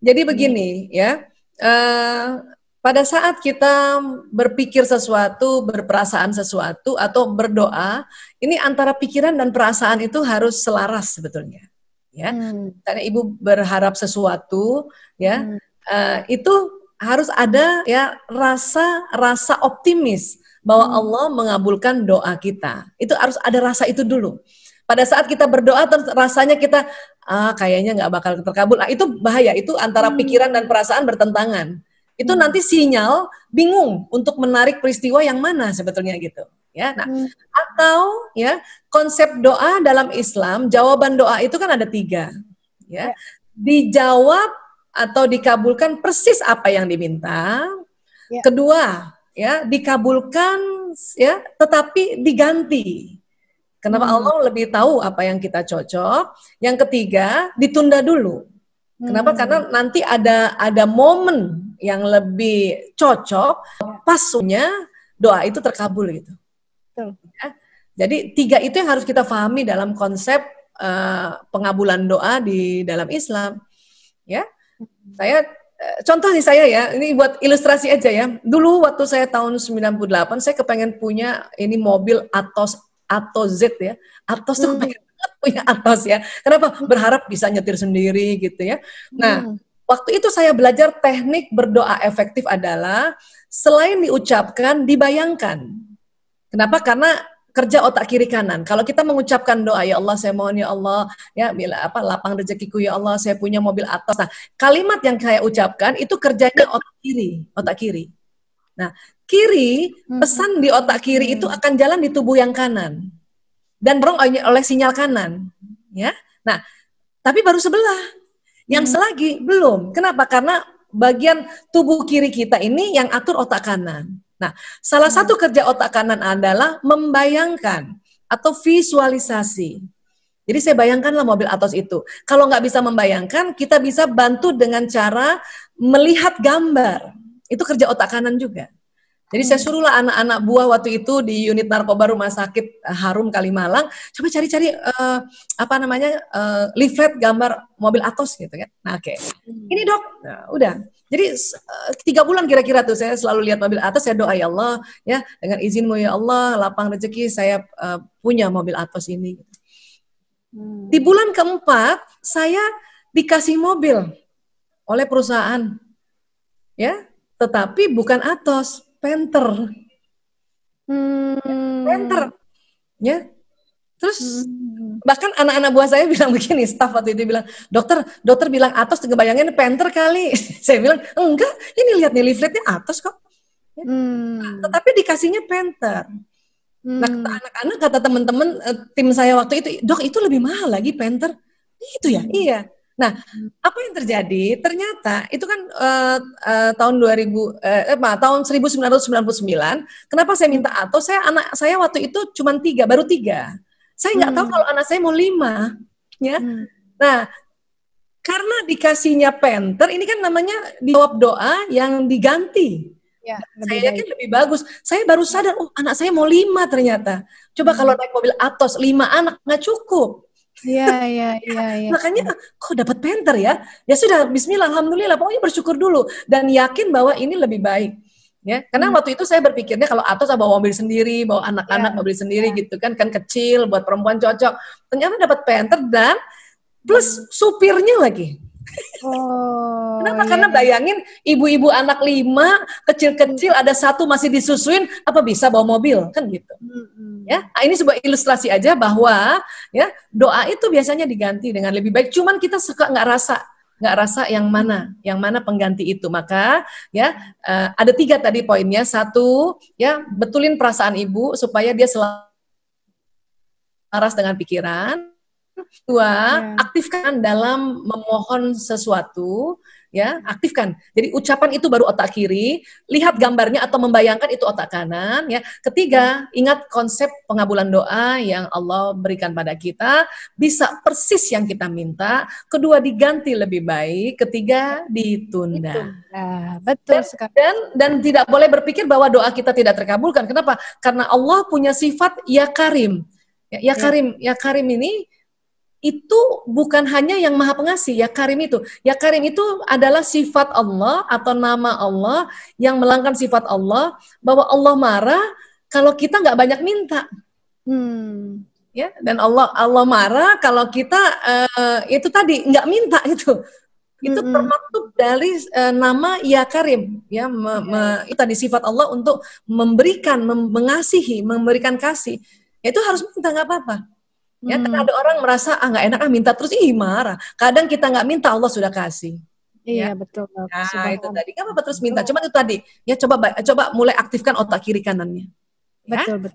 Jadi begini ya, pada saat kita berpikir sesuatu, berperasaan sesuatu, atau berdoa, ini antara pikiran dan perasaan itu harus selaras sebetulnya. Ya, karena ibu berharap sesuatu, ya, itu harus ada ya rasa optimis bahwa Allah mengabulkan doa kita. Itu harus ada rasa itu dulu. Pada saat kita berdoa terus rasanya kita kayaknya nggak bakal terkabul. Nah, itu bahaya. Itu antara pikiran dan perasaan bertentangan. Itu nanti sinyal bingung untuk menarik peristiwa yang mana sebetulnya gitu. Ya, nah, atau ya konsep doa dalam Islam, jawaban doa itu kan ada 3. Ya, dijawab atau dikabulkan persis apa yang diminta. Kedua, ya dikabulkan ya, tetapi diganti. Kenapa Allah lebih tahu apa yang kita cocok. Yang ketiga, ditunda dulu. Kenapa? Karena nanti ada momen yang lebih cocok, pasnya doa itu terkabul gitu. Ya. Jadi 3 itu yang harus kita pahami dalam konsep pengabulan doa di dalam Islam. Ya, saya contoh nih saya ya, ini buat ilustrasi aja ya. Dulu waktu saya tahun 98, saya kepengen punya ini mobil Atos Z ya. Atos tuh kepengen punya Atos ya. Kenapa? Berharap bisa nyetir sendiri gitu ya. Nah, waktu itu saya belajar teknik berdoa efektif adalah selain diucapkan, dibayangkan. Kenapa? Karena kerja otak kiri kanan. Kalau kita mengucapkan doa, ya Allah saya mohon ya Allah, ya bila lapang rezekiku ya Allah, saya punya mobil Atos. Nah, kalimat yang saya ucapkan itu kerjanya otak kiri. Nah, kiri, pesan di otak kiri itu akan jalan di tubuh yang kanan dan dorong oleh sinyal kanan, ya. Nah, tapi baru sebelah, yang selagi belum. Kenapa? Karena bagian tubuh kiri kita ini yang atur otak kanan. Nah, salah satu kerja otak kanan adalah membayangkan atau visualisasi. Jadi saya bayangkanlah mobil Atos itu. Kalau nggak bisa membayangkan, kita bisa bantu dengan cara melihat gambar. Itu kerja otak kanan juga. Jadi saya suruhlah anak-anak buah waktu itu di unit narkoba rumah sakit Harum Kalimalang, coba cari-cari leaflet gambar mobil Atos gitu kan. Nah, oke. Ini dok, nah, udah. Jadi 3 bulan kira-kira tuh saya selalu lihat mobil Atos, saya doa ya Allah, ya dengan izinmu ya Allah, lapang rezeki saya punya mobil Atos ini. Di bulan keempat saya dikasih mobil oleh perusahaan, ya, tetapi bukan Atos, Panther, Panther, ya. Terus bahkan anak-anak buah saya bilang begini, staf waktu itu bilang, dokter bilang Atos, ngebayangin Panther kali. Saya bilang, enggak, ini lihat nih leafletnya Atos kok. Nah, tetapi dikasihnya Panther. Nah, kata anak-anak, kata teman-teman tim saya waktu itu, dok itu lebih mahal lagi Panther. Itu ya, iya. Nah, apa yang terjadi? Ternyata itu kan tahun 1999. Kenapa saya minta Atos? Anak saya waktu itu cuma 3, baru 3. Saya nggak tahu kalau anak saya mau 5, ya. Nah, karena dikasihnya Panther, ini kan namanya dijawab doa yang diganti. Ya, saya yakin lebih bagus. Saya baru sadar, anak saya mau 5 ternyata. Coba kalau naik mobil Atos 5 anak nggak cukup. Iya. Makanya kok dapat Panther ya? Ya sudah, Bismillah, alhamdulillah. Pokoknya bersyukur dulu dan yakin bahwa ini lebih baik. Ya, karena waktu itu saya berpikirnya kalau Atos bawa mobil sendiri, bawa anak-anak mobil sendiri gitu kan kecil, buat perempuan cocok. Ternyata dapat Panther dan plus supirnya lagi. Kenapa? Karena bayangin ibu-ibu anak 5 kecil-kecil ada 1 masih disusuin, apa bisa bawa mobil kan gitu. Ya, nah, ini sebuah ilustrasi aja bahwa ya doa itu biasanya diganti dengan lebih baik. Cuman kita suka nggak rasa yang mana pengganti itu. Maka ya ada 3 tadi poinnya. 1 ya betulin perasaan ibu supaya dia selaras dengan pikiran. 2 aktifkan dalam memohon sesuatu, ya aktifkan. Jadi ucapan itu baru otak kiri, lihat gambarnya atau membayangkan itu otak kanan. Ya. 3 ingat konsep pengabulan doa yang Allah berikan pada kita, bisa persis yang kita minta. 2 diganti lebih baik. 3 ditunda. Betul sekali. Dan tidak boleh berpikir bahwa doa kita tidak terkabulkan. Kenapa? Karena Allah punya sifat ya Karim. Ya Karim ini itu bukan hanya yang Maha Pengasih, ya Karim itu. Ya Karim itu adalah sifat Allah atau nama Allah yang melanggar sifat Allah, bahwa Allah marah kalau kita nggak banyak minta. Ya, dan Allah marah kalau kita itu tadi nggak minta itu. Itu termaktub dari nama Ya Karim, ya itu tadi sifat Allah untuk memberikan, mengasihi, memberikan kasih. Itu harus minta, nggak apa-apa. Ya, kan ada orang merasa nggak enak minta terus, marah. Kadang kita nggak minta Allah sudah kasih. Iya, Ya. betul. Nah, itu tadi nggak apa-apa terus minta. Cuma itu tadi, ya coba mulai aktifkan otak kiri kanannya. Ya? Betul.